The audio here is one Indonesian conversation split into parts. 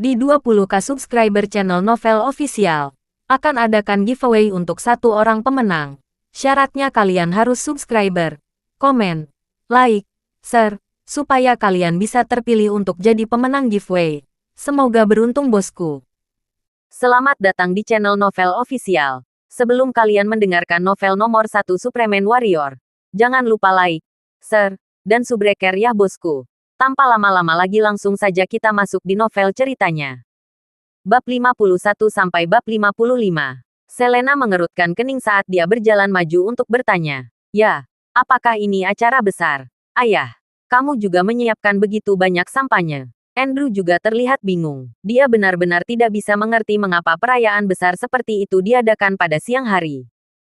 Di 20k subscriber channel Novel Official, akan adakan giveaway untuk satu orang pemenang. Syaratnya kalian harus subscriber, komen, like, share, supaya kalian bisa terpilih untuk jadi pemenang giveaway. Semoga beruntung bosku. Selamat datang di channel Novel Official. Sebelum kalian mendengarkan novel nomor 1 Superman Warrior, jangan lupa like, share, dan subrek ya bosku. Tanpa lama-lama lagi langsung saja kita masuk di novel ceritanya. Bab 51 sampai bab 55. Selena mengerutkan kening saat dia berjalan maju untuk bertanya. Ya, apakah ini acara besar? Ayah, kamu juga menyiapkan begitu banyak sampahnya. Andrew juga terlihat bingung. Dia benar-benar tidak bisa mengerti mengapa perayaan besar seperti itu diadakan pada siang hari.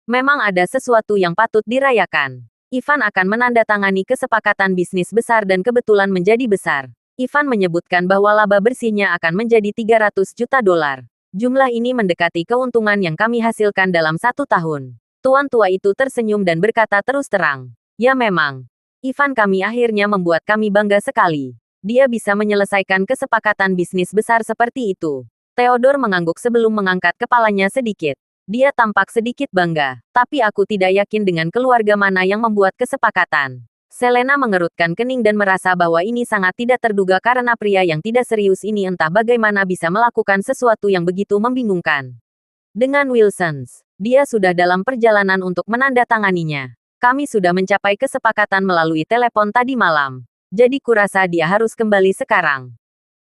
Memang ada sesuatu yang patut dirayakan. Ivan akan menandatangani kesepakatan bisnis besar dan kebetulan menjadi besar. Ivan menyebutkan bahwa laba bersihnya akan menjadi 300 juta dolar. Jumlah ini mendekati keuntungan yang kami hasilkan dalam 1 tahun. Tuan tua itu tersenyum dan berkata terus terang. Ya memang. Ivan, kami akhirnya membuat kami bangga sekali. Dia bisa menyelesaikan kesepakatan bisnis besar seperti itu. Theodore mengangguk sebelum mengangkat kepalanya sedikit. Dia tampak sedikit bangga, tapi aku tidak yakin dengan keluarga mana yang membuat kesepakatan. Selena mengerutkan kening dan merasa bahwa ini sangat tidak terduga karena pria yang tidak serius ini entah bagaimana bisa melakukan sesuatu yang begitu membingungkan. Dengan Wilsons, dia sudah dalam perjalanan untuk menandatanganinya. Kami sudah mencapai kesepakatan melalui telepon tadi malam. Jadi kurasa dia harus kembali sekarang.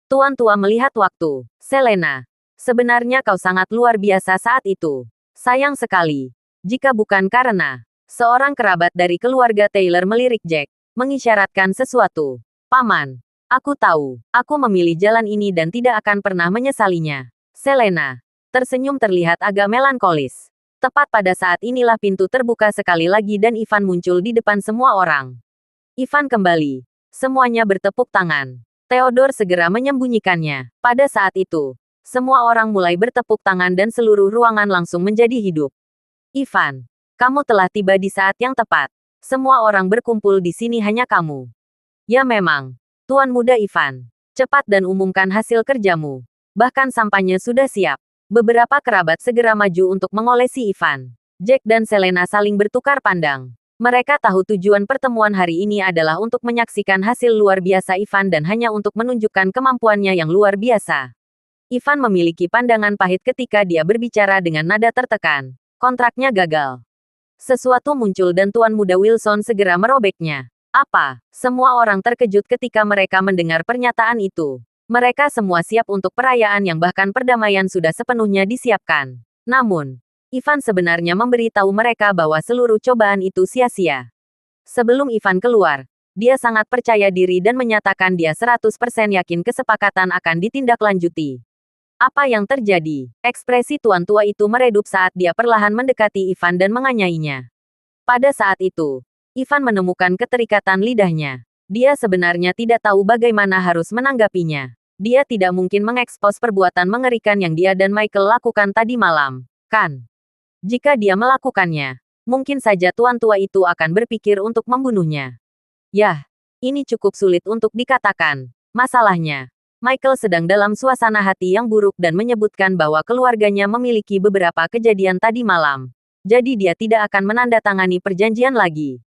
Tuan tua melihat waktu. Selena, sebenarnya kau sangat luar biasa saat itu. Sayang sekali. Jika bukan karena seorang kerabat dari keluarga Taylor melirik Jack, mengisyaratkan sesuatu. Paman, aku tahu, aku memilih jalan ini dan tidak akan pernah menyesalinya. Selena, tersenyum terlihat agak melankolis. Tepat pada saat inilah pintu terbuka sekali lagi dan Ivan muncul di depan semua orang. Ivan kembali. Semuanya bertepuk tangan. Theodore segera menyembunyikannya. Pada saat itu, semua orang mulai bertepuk tangan dan seluruh ruangan langsung menjadi hidup. Ivan, kamu telah tiba di saat yang tepat. Semua orang berkumpul di sini hanya kamu. Ya memang. Tuan muda Ivan. Cepat dan umumkan hasil kerjamu. Bahkan sampahnya sudah siap. Beberapa kerabat segera maju untuk mengolesi Ivan. Jack dan Selena saling bertukar pandang. Mereka tahu tujuan pertemuan hari ini adalah untuk menyaksikan hasil luar biasa Ivan dan hanya untuk menunjukkan kemampuannya yang luar biasa. Ivan memiliki pandangan pahit ketika dia berbicara dengan nada tertekan. Kontraknya gagal. Sesuatu muncul dan Tuan Muda Wilson segera merobeknya. Apa? Semua orang terkejut ketika mereka mendengar pernyataan itu. Mereka semua siap untuk perayaan yang bahkan perdamaian sudah sepenuhnya disiapkan. Namun, Ivan sebenarnya memberitahu mereka bahwa seluruh cobaan itu sia-sia. Sebelum Ivan keluar, dia sangat percaya diri dan menyatakan dia 100% yakin kesepakatan akan ditindaklanjuti. Apa yang terjadi? Ekspresi tuan tua itu meredup saat dia perlahan mendekati Ivan dan menganyainya. Pada saat itu, Ivan menemukan keterikatan lidahnya. Dia sebenarnya tidak tahu bagaimana harus menanggapinya. Dia tidak mungkin mengekspos perbuatan mengerikan yang dia dan Michael lakukan tadi malam, kan? Jika dia melakukannya, mungkin saja tuan tua itu akan berpikir untuk membunuhnya. Yah, ini cukup sulit untuk dikatakan. Masalahnya, Michael sedang dalam suasana hati yang buruk dan menyebutkan bahwa keluarganya memiliki beberapa kejadian tadi malam. Jadi dia tidak akan menandatangani perjanjian lagi.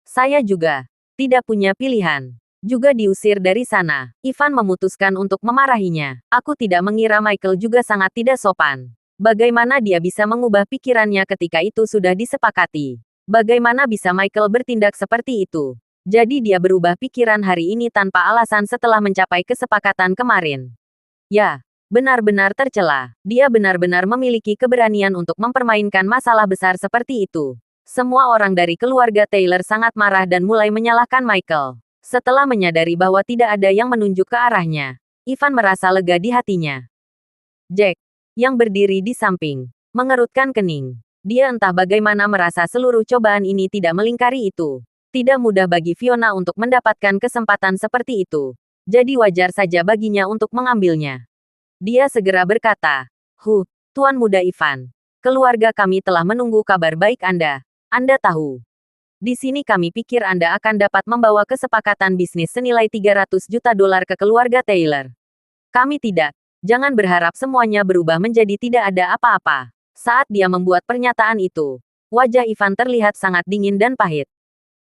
Saya juga tidak punya pilihan. Juga diusir dari sana. Ivan memutuskan untuk memarahinya. Aku tidak mengira Michael juga sangat tidak sopan. Bagaimana dia bisa mengubah pikirannya ketika itu sudah disepakati? Bagaimana bisa Michael bertindak seperti itu? Jadi dia berubah pikiran hari ini tanpa alasan setelah mencapai kesepakatan kemarin. Ya, benar-benar tercela. Dia benar-benar memiliki keberanian untuk mempermainkan masalah besar seperti itu. Semua orang dari keluarga Taylor sangat marah dan mulai menyalahkan Michael. Setelah menyadari bahwa tidak ada yang menunjuk ke arahnya, Ivan merasa lega di hatinya. Jack, yang berdiri di samping, mengerutkan kening. Dia entah bagaimana merasa seluruh cobaan ini tidak melingkari itu. Tidak mudah bagi Fiona untuk mendapatkan kesempatan seperti itu. Jadi wajar saja baginya untuk mengambilnya. Dia segera berkata, Tuan Muda Ivan. Keluarga kami telah menunggu kabar baik Anda. Anda tahu. Di sini kami pikir Anda akan dapat membawa kesepakatan bisnis senilai 300 juta dolar ke keluarga Taylor. Kami tidak. Jangan berharap semuanya berubah menjadi tidak ada apa-apa. Saat dia membuat pernyataan itu, wajah Ivan terlihat sangat dingin dan pahit.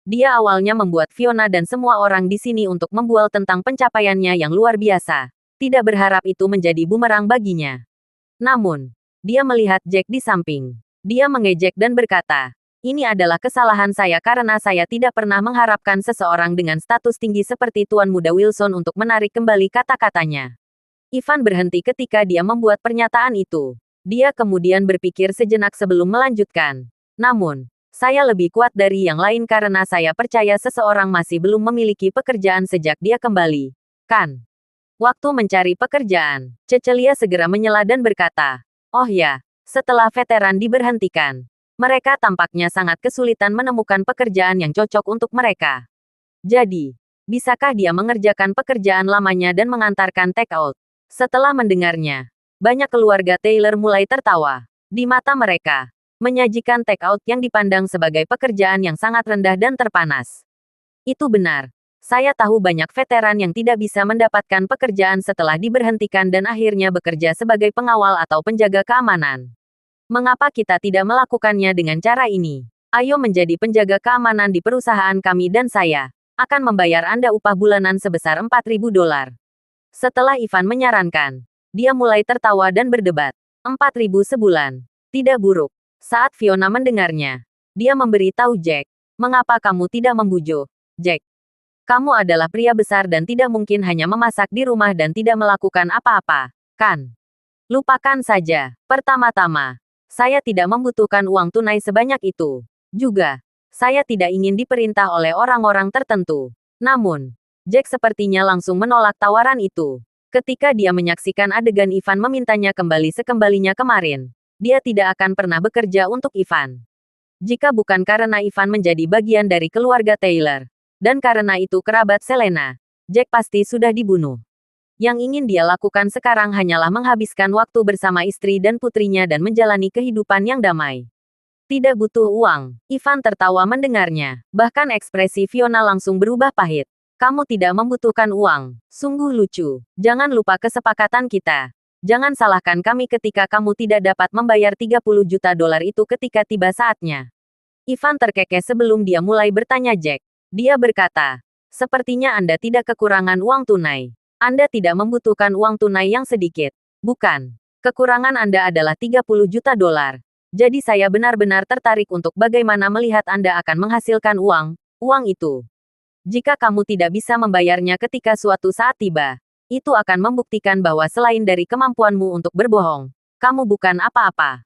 Dia awalnya membuat Fiona dan semua orang di sini untuk membual tentang pencapaiannya yang luar biasa. Tidak berharap itu menjadi bumerang baginya. Namun, dia melihat Jack di samping. Dia mengejek dan berkata, "Ini adalah kesalahan saya karena saya tidak pernah mengharapkan seseorang dengan status tinggi seperti Tuan Muda Wilson untuk menarik kembali kata-katanya." Ivan berhenti ketika dia membuat pernyataan itu. Dia kemudian berpikir sejenak sebelum melanjutkan. "Namun, saya lebih kuat dari yang lain karena saya percaya seseorang masih belum memiliki pekerjaan sejak dia kembali. Kan? Waktu mencari pekerjaan, Cecelia segera menyela dan berkata, "Oh ya, setelah veteran diberhentikan. Mereka tampaknya sangat kesulitan menemukan pekerjaan yang cocok untuk mereka. Jadi, bisakah dia mengerjakan pekerjaan lamanya dan mengantarkan take-out?" Setelah mendengarnya, banyak keluarga Taylor mulai tertawa. Di mata mereka, menyajikan take-out yang dipandang sebagai pekerjaan yang sangat rendah dan terpanas. Itu benar. Saya tahu banyak veteran yang tidak bisa mendapatkan pekerjaan setelah diberhentikan dan akhirnya bekerja sebagai pengawal atau penjaga keamanan. Mengapa kita tidak melakukannya dengan cara ini? Ayo menjadi penjaga keamanan di perusahaan kami dan saya akan membayar Anda upah bulanan sebesar $4.000. Setelah Ivan menyarankan, dia mulai tertawa dan berdebat. 4.000 sebulan. Tidak buruk. Saat Fiona mendengarnya, dia memberitahu Jack, "Mengapa kamu tidak membujuk, Jack? Kamu adalah pria besar dan tidak mungkin hanya memasak di rumah dan tidak melakukan apa-apa, kan? Lupakan saja. Pertama-tama, saya tidak membutuhkan uang tunai sebanyak itu. Juga, saya tidak ingin diperintah oleh orang-orang tertentu." Namun, Jack sepertinya langsung menolak tawaran itu. Ketika dia menyaksikan adegan Ivan memintanya kembali sekembalinya kemarin, dia tidak akan pernah bekerja untuk Ivan. Jika bukan karena Ivan menjadi bagian dari keluarga Taylor, dan karena itu kerabat Selena, Jack pasti sudah dibunuh. Yang ingin dia lakukan sekarang hanyalah menghabiskan waktu bersama istri dan putrinya dan menjalani kehidupan yang damai. Tidak butuh uang. Ivan tertawa mendengarnya. Bahkan ekspresi Fiona langsung berubah pahit. "Kamu tidak membutuhkan uang. Sungguh lucu. Jangan lupa kesepakatan kita. Jangan salahkan kami ketika kamu tidak dapat membayar $30 juta itu ketika tiba saatnya." Ivan terkekeh sebelum dia mulai bertanya Jack. Dia berkata, "Sepertinya Anda tidak kekurangan uang tunai. Anda tidak membutuhkan uang tunai yang sedikit. Bukan. Kekurangan Anda adalah $30 juta. Jadi saya benar-benar tertarik untuk bagaimana melihat Anda akan menghasilkan uang itu. Jika kamu tidak bisa membayarnya ketika suatu saat tiba, itu akan membuktikan bahwa selain dari kemampuanmu untuk berbohong, kamu bukan apa-apa.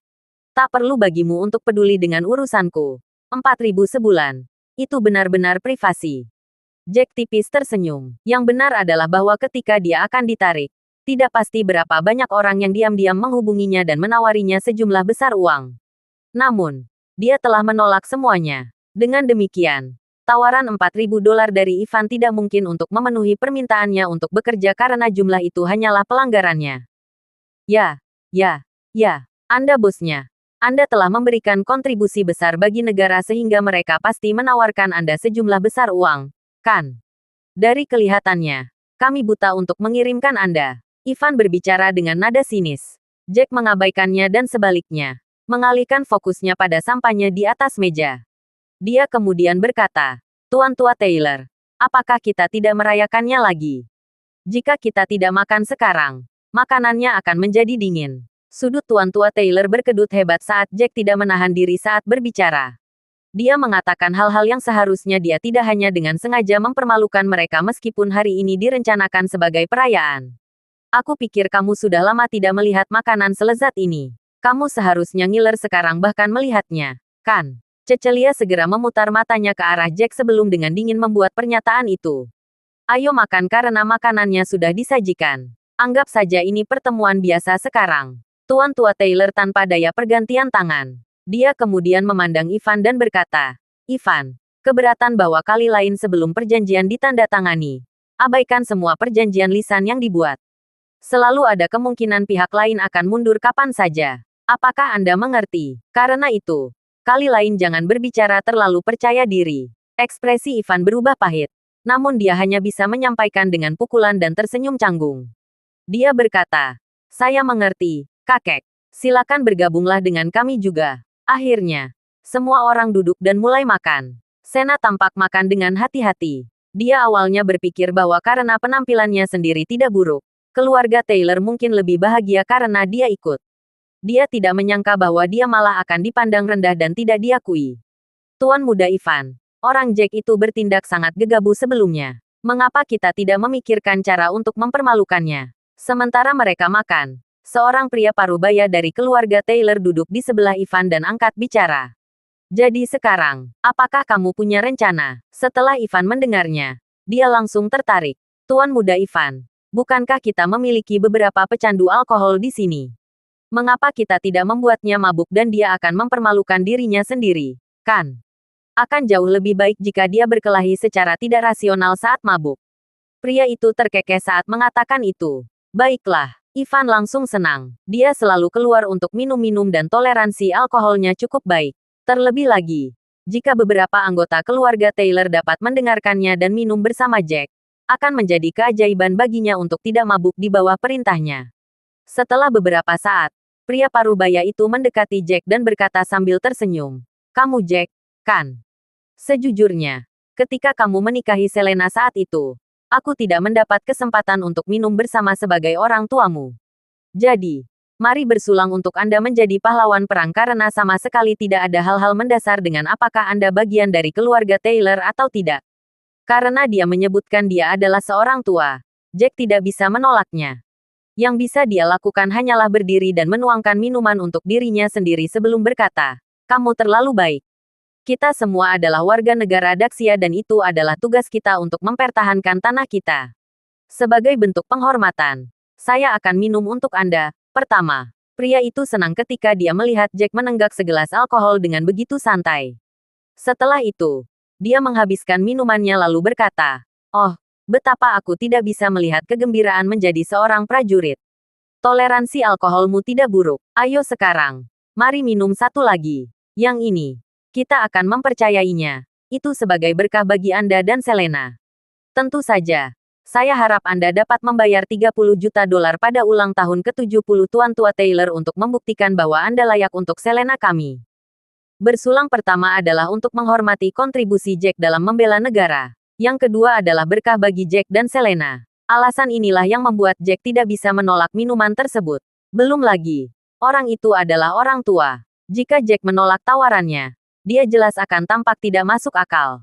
Tak perlu bagimu untuk peduli dengan urusanku. 4.000 sebulan. Itu benar-benar privasi." Jack tipis tersenyum. Yang benar adalah bahwa ketika dia akan ditarik, tidak pasti berapa banyak orang yang diam-diam menghubunginya dan menawarinya sejumlah besar uang. Namun, dia telah menolak semuanya. Dengan demikian, tawaran $4.000 dari Ivan tidak mungkin untuk memenuhi permintaannya untuk bekerja karena jumlah itu hanyalah pelanggarannya. Ya, Anda bosnya. Anda telah memberikan kontribusi besar bagi negara sehingga mereka pasti menawarkan Anda sejumlah besar uang, kan? Dari kelihatannya, kami buta untuk mengirimkan Anda. Ivan berbicara dengan nada sinis. Jack mengabaikannya dan sebaliknya, mengalihkan fokusnya pada sampahnya di atas meja. Dia kemudian berkata, "Tuan Tua Taylor, apakah kita tidak merayakannya lagi? Jika kita tidak makan sekarang, makanannya akan menjadi dingin." Sudut Tuan Tua Taylor berkedut hebat saat Jack tidak menahan diri saat berbicara. Dia mengatakan hal-hal yang seharusnya dia tidak hanya dengan sengaja mempermalukan mereka meskipun hari ini direncanakan sebagai perayaan. "Aku pikir kamu sudah lama tidak melihat makanan selezat ini. Kamu seharusnya ngiler sekarang bahkan melihatnya, kan?" Cecelia segera memutar matanya ke arah Jack sebelum dengan dingin membuat pernyataan itu. "Ayo makan karena makanannya sudah disajikan. Anggap saja ini pertemuan biasa sekarang." Tuan Tua Taylor tanpa daya pergantian tangan. Dia kemudian memandang Ivan dan berkata, "Ivan, keberatan bahwa kali lain sebelum perjanjian ditandatangani, abaikan semua perjanjian lisan yang dibuat. Selalu ada kemungkinan pihak lain akan mundur kapan saja. Apakah Anda mengerti? Karena itu, kali lain jangan berbicara terlalu percaya diri." Ekspresi Ivan berubah pahit, namun dia hanya bisa menyampaikan dengan pukulan dan tersenyum canggung. Dia berkata, Saya mengerti, kakek. Silakan bergabunglah dengan kami juga. Akhirnya, semua orang duduk dan mulai makan. Sena tampak makan dengan hati-hati. Dia awalnya berpikir bahwa karena penampilannya sendiri tidak buruk, keluarga Taylor mungkin lebih bahagia karena dia ikut. Dia tidak menyangka bahwa dia malah akan dipandang rendah dan tidak diakui. Tuan Muda Ivan, orang Jack itu bertindak sangat gegabah sebelumnya. Mengapa kita tidak memikirkan cara untuk mempermalukannya? Sementara mereka makan, seorang pria parubaya dari keluarga Taylor duduk di sebelah Ivan dan angkat bicara. Jadi sekarang, apakah kamu punya rencana? Setelah Ivan mendengarnya, dia langsung tertarik. Tuan Muda Ivan, bukankah kita memiliki beberapa pecandu alkohol di sini? Mengapa kita tidak membuatnya mabuk dan dia akan mempermalukan dirinya sendiri, kan? Akan jauh lebih baik jika dia berkelahi secara tidak rasional saat mabuk. Pria itu terkekeh saat mengatakan itu. Baiklah, Ivan langsung senang. Dia selalu keluar untuk minum-minum dan toleransi alkoholnya cukup baik. Terlebih lagi, jika beberapa anggota keluarga Taylor dapat mendengarkannya dan minum bersama Jack, akan menjadi keajaiban baginya untuk tidak mabuk di bawah perintahnya. Setelah beberapa saat, pria parubaya itu mendekati Jack dan berkata sambil tersenyum, "Kamu Jack, kan?" Sejujurnya, ketika kamu menikahi Selena saat itu, aku tidak mendapat kesempatan untuk minum bersama sebagai orang tuamu. Jadi, mari bersulang untuk Anda menjadi pahlawan perang karena sama sekali tidak ada hal-hal mendasar dengan apakah Anda bagian dari keluarga Taylor atau tidak. Karena dia menyebutkan dia adalah seorang tua, Jack tidak bisa menolaknya. Yang bisa dia lakukan hanyalah berdiri dan menuangkan minuman untuk dirinya sendiri sebelum berkata, "Kamu terlalu baik. Kita semua adalah warga negara Daxia dan itu adalah tugas kita untuk mempertahankan tanah kita. Sebagai bentuk penghormatan, saya akan minum untuk Anda." Pertama, pria itu senang ketika dia melihat Jack menenggak segelas alkohol dengan begitu santai. Setelah itu, dia menghabiskan minumannya lalu berkata, "Oh, betapa aku tidak bisa melihat kegembiraan menjadi seorang prajurit. Toleransi alkoholmu tidak buruk. Ayo sekarang, mari minum satu lagi. Yang ini, kita akan mempercayainya. Itu sebagai berkah bagi Anda dan Selena. Tentu saja. Saya harap Anda dapat membayar 30 juta dolar pada ulang tahun ke-70 Tuan Tua Taylor untuk membuktikan bahwa Anda layak untuk Selena kami." Bersulang pertama adalah untuk menghormati kontribusi Jack dalam membela negara. Yang kedua adalah berkah bagi Jack dan Selena. Alasan inilah yang membuat Jack tidak bisa menolak minuman tersebut. Belum lagi, orang itu adalah orang tua. Jika Jack menolak tawarannya, dia jelas akan tampak tidak masuk akal.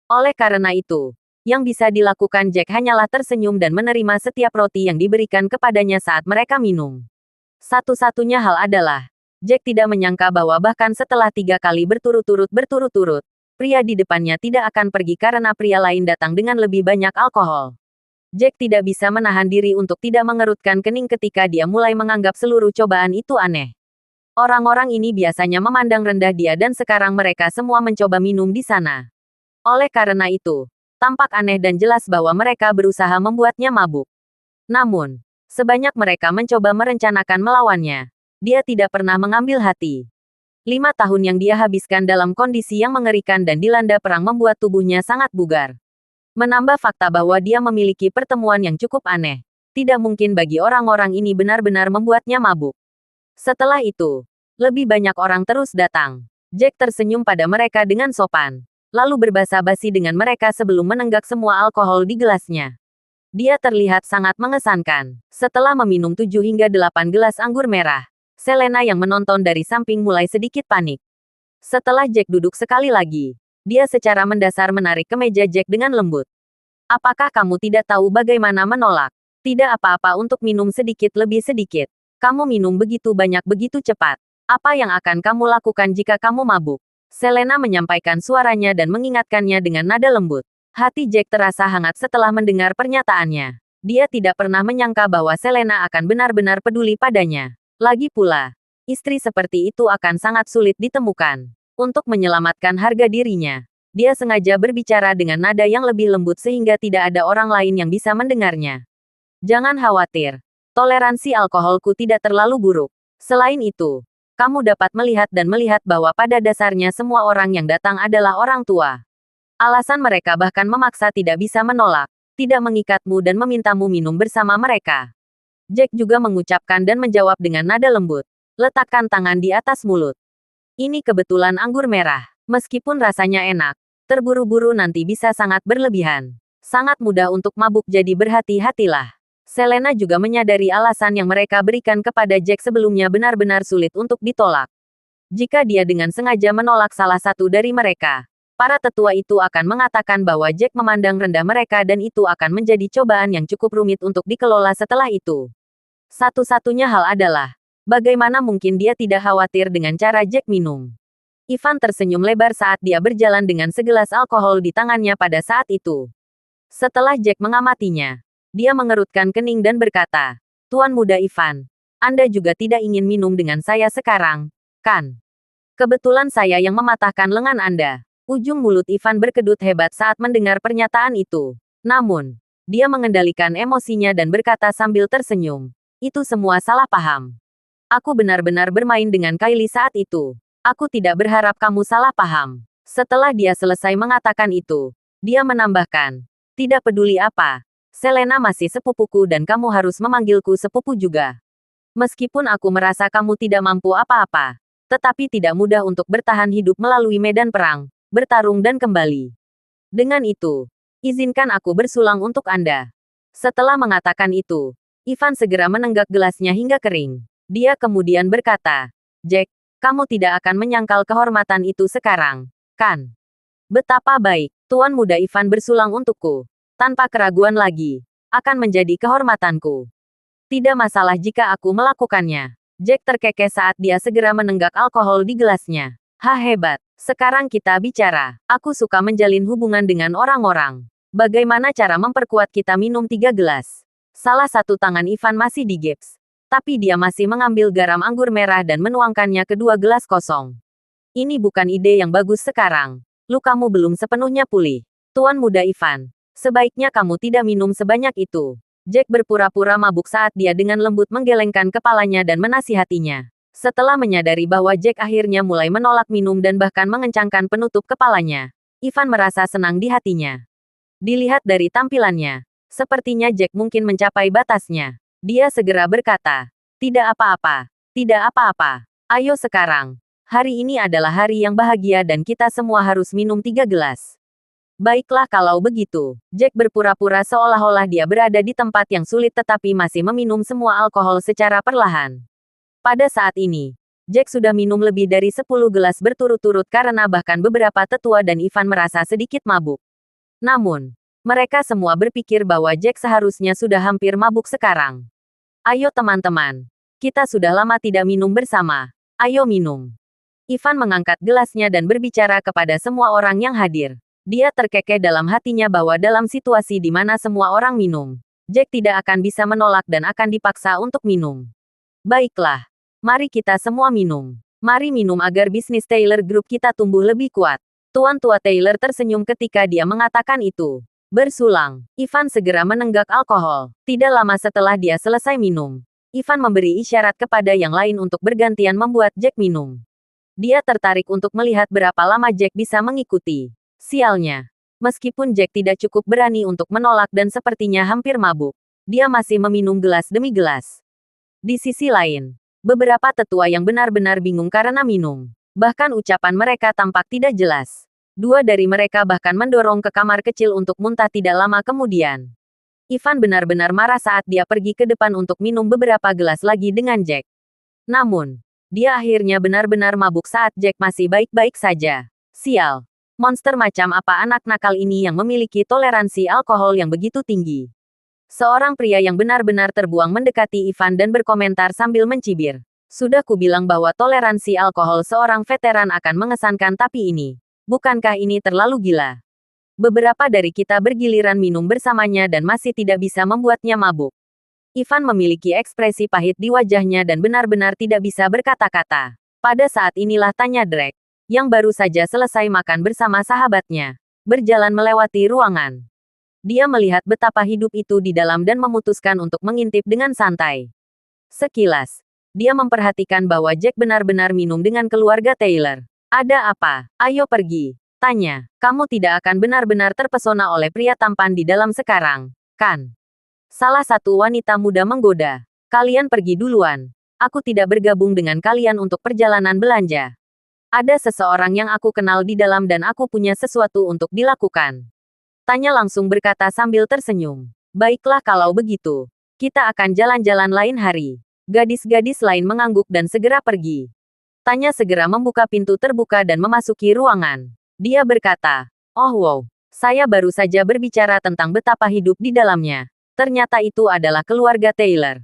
Oleh karena itu, yang bisa dilakukan Jack hanyalah tersenyum dan menerima setiap roti yang diberikan kepadanya saat mereka minum. Satu-satunya hal adalah, Jack tidak menyangka bahwa bahkan setelah 3 kali berturut-turut, pria di depannya tidak akan pergi karena pria lain datang dengan lebih banyak alkohol. Jack tidak bisa menahan diri untuk tidak mengerutkan kening ketika dia mulai menganggap seluruh cobaan itu aneh. Orang-orang ini biasanya memandang rendah dia dan sekarang mereka semua mencoba minum di sana. Oleh karena itu, tampak aneh dan jelas bahwa mereka berusaha membuatnya mabuk. Namun, sebanyak mereka mencoba merencanakan melawannya, dia tidak pernah mengambil hati. 5 tahun yang dia habiskan dalam kondisi yang mengerikan dan dilanda perang membuat tubuhnya sangat bugar. Menambah fakta bahwa dia memiliki pertemuan yang cukup aneh, tidak mungkin bagi orang-orang ini benar-benar membuatnya mabuk. Setelah itu, lebih banyak orang terus datang. Jack tersenyum pada mereka dengan sopan, lalu berbasa-basi dengan mereka sebelum menenggak semua alkohol di gelasnya. Dia terlihat sangat mengesankan. Setelah meminum 7 hingga 8 gelas anggur merah, Selena yang menonton dari samping mulai sedikit panik. Setelah Jack duduk sekali lagi, dia secara mendasar menarik kemeja Jack dengan lembut. "Apakah kamu tidak tahu bagaimana menolak? Tidak apa-apa untuk minum sedikit lebih sedikit. Kamu minum begitu banyak begitu cepat. Apa yang akan kamu lakukan jika kamu mabuk?" Selena menyampaikan suaranya dan mengingatkannya dengan nada lembut. Hati Jack terasa hangat setelah mendengar pernyataannya. Dia tidak pernah menyangka bahwa Selena akan benar-benar peduli padanya. Lagi pula, istri seperti itu akan sangat sulit ditemukan. Untuk menyelamatkan harga dirinya, dia sengaja berbicara dengan nada yang lebih lembut sehingga tidak ada orang lain yang bisa mendengarnya. "Jangan khawatir. Toleransi alkoholku tidak terlalu buruk. Selain itu, kamu dapat melihat bahwa pada dasarnya semua orang yang datang adalah orang tua. Alasan mereka bahkan memaksa tidak bisa menolak, tidak mengikatmu dan memintamu minum bersama mereka. Jack juga mengucapkan dan menjawab dengan nada lembut. Letakkan tangan di atas mulut. Ini kebetulan anggur merah. Meskipun rasanya enak, terburu-buru nanti bisa sangat berlebihan. Sangat mudah untuk mabuk, jadi berhati-hatilah. Selena juga menyadari alasan yang mereka berikan kepada Jack sebelumnya benar-benar sulit untuk ditolak. Jika dia dengan sengaja menolak salah satu dari mereka, para tetua itu akan mengatakan bahwa Jack memandang rendah mereka dan itu akan menjadi cobaan yang cukup rumit untuk dikelola setelah itu. Satu-satunya hal adalah, bagaimana mungkin dia tidak khawatir dengan cara Jack minum. Ivan tersenyum lebar saat dia berjalan dengan segelas alkohol di tangannya pada saat itu. Setelah Jack mengamatinya, dia mengerutkan kening dan berkata, "Tuan Muda Ivan, Anda juga tidak ingin minum dengan saya sekarang, kan? Kebetulan saya yang mematahkan lengan Anda." Ujung mulut Ivan berkedut hebat saat mendengar pernyataan itu. Namun, dia mengendalikan emosinya dan berkata sambil tersenyum, "Itu semua salah paham. Aku benar-benar bermain dengan Kylie saat itu. Aku tidak berharap kamu salah paham." Setelah dia selesai mengatakan itu, dia menambahkan, "Tidak peduli apa. Selena masih sepupuku dan kamu harus memanggilku sepupu juga. Meskipun aku merasa kamu tidak mampu apa-apa, tetapi tidak mudah untuk bertahan hidup melalui medan perang, bertarung dan kembali. Dengan itu, izinkan aku bersulang untuk Anda." Setelah mengatakan itu, Ivan segera menenggak gelasnya hingga kering. Dia kemudian berkata, "Jack, kamu tidak akan menyangkal kehormatan itu sekarang, kan? Betapa baik, Tuan Muda Ivan bersulang untukku. Tanpa keraguan lagi, akan menjadi kehormatanku. Tidak masalah jika aku melakukannya." Jack terkekeh saat dia segera menenggak alkohol di gelasnya. Hebat. Sekarang kita bicara. Aku suka menjalin hubungan dengan orang-orang. Bagaimana cara memperkuat kita minum 3 gelas? Salah satu tangan Ivan masih digips. Tapi dia masih mengambil garam anggur merah dan menuangkannya ke 2 gelas kosong. Ini bukan ide yang bagus sekarang. Lukamu belum sepenuhnya pulih. Tuan Muda Ivan, sebaiknya kamu tidak minum sebanyak itu. Jack berpura-pura mabuk saat dia dengan lembut menggelengkan kepalanya dan menasihatinya. Setelah menyadari bahwa Jack akhirnya mulai menolak minum dan bahkan mengencangkan penutup kepalanya, Ivan merasa senang di hatinya. Dilihat dari tampilannya, sepertinya Jack mungkin mencapai batasnya. Dia segera berkata, "Tidak apa-apa, tidak apa-apa. Ayo sekarang. Hari ini adalah hari yang bahagia dan kita semua harus minum 3 gelas." Baiklah kalau begitu. Jack berpura-pura seolah-olah dia berada di tempat yang sulit tetapi masih meminum semua alkohol secara perlahan. Pada saat ini, Jack sudah minum lebih dari 10 gelas berturut-turut karena bahkan beberapa tetua dan Ivan merasa sedikit mabuk. Namun, mereka semua berpikir bahwa Jack seharusnya sudah hampir mabuk sekarang. "Ayo teman-teman. Kita sudah lama tidak minum bersama. Ayo minum." Ivan mengangkat gelasnya dan berbicara kepada semua orang yang hadir. Dia terkekeh dalam hatinya bahwa dalam situasi di mana semua orang minum, Jack tidak akan bisa menolak dan akan dipaksa untuk minum. "Baiklah. Mari kita semua minum. Mari minum agar bisnis Taylor Group kita tumbuh lebih kuat." Tuan Tua Taylor tersenyum ketika dia mengatakan itu. Bersulang, Ivan segera menenggak alkohol. Tidak lama setelah dia selesai minum, Ivan memberi isyarat kepada yang lain untuk bergantian membuat Jack minum. Dia tertarik untuk melihat berapa lama Jack bisa mengikuti. Sialnya, meskipun Jack tidak cukup berani untuk menolak dan sepertinya hampir mabuk, dia masih meminum gelas demi gelas. Di sisi lain, beberapa tetua yang benar-benar bingung karena minum. Bahkan ucapan mereka tampak tidak jelas. 2 dari mereka bahkan mendorong ke kamar kecil untuk muntah tidak lama kemudian. Ivan benar-benar marah saat dia pergi ke depan untuk minum beberapa gelas lagi dengan Jack. Namun, dia akhirnya benar-benar mabuk saat Jack masih baik-baik saja. Sial. Monster macam apa anak nakal ini yang memiliki toleransi alkohol yang begitu tinggi? Seorang pria yang benar-benar terbuang mendekati Ivan dan berkomentar sambil mencibir. "Sudah kubilang bahwa toleransi alkohol seorang veteran akan mengesankan tapi ini. Bukankah ini terlalu gila? Beberapa dari kita bergiliran minum bersamanya dan masih tidak bisa membuatnya mabuk." Ivan memiliki ekspresi pahit di wajahnya dan benar-benar tidak bisa berkata-kata. Pada saat inilah tanya Drake, yang baru saja selesai makan bersama sahabatnya, berjalan melewati ruangan. Dia melihat betapa hidup itu di dalam dan memutuskan untuk mengintip dengan santai. Sekilas, dia memperhatikan bahwa Jack benar-benar minum dengan keluarga Taylor. "Ada apa? Ayo pergi," tanya. "Kamu tidak akan benar-benar terpesona oleh pria tampan di dalam sekarang, kan?" Salah satu wanita muda menggoda. Kalian pergi duluan. Aku tidak bergabung dengan kalian untuk perjalanan belanja. Ada seseorang yang aku kenal di dalam dan aku punya sesuatu untuk dilakukan. Tanya langsung berkata sambil tersenyum. Baiklah kalau begitu. Kita akan jalan-jalan lain hari. Gadis-gadis lain mengangguk dan segera pergi. Tanya segera membuka pintu terbuka dan memasuki ruangan. Dia berkata, "Oh wow, saya baru saja berbicara tentang betapa hidup di dalamnya. Ternyata itu adalah keluarga Taylor."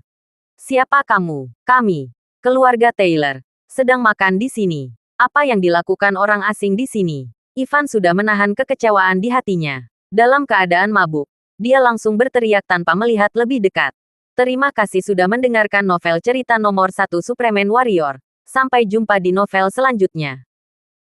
"Siapa kamu?" "Kami, keluarga Taylor, sedang makan di sini." Apa yang dilakukan orang asing di sini? Ivan sudah menahan kekecewaan di hatinya. Dalam keadaan mabuk, dia langsung berteriak tanpa melihat lebih dekat. Terima kasih sudah mendengarkan novel cerita nomor 1 Superman Warrior. Sampai jumpa di novel selanjutnya.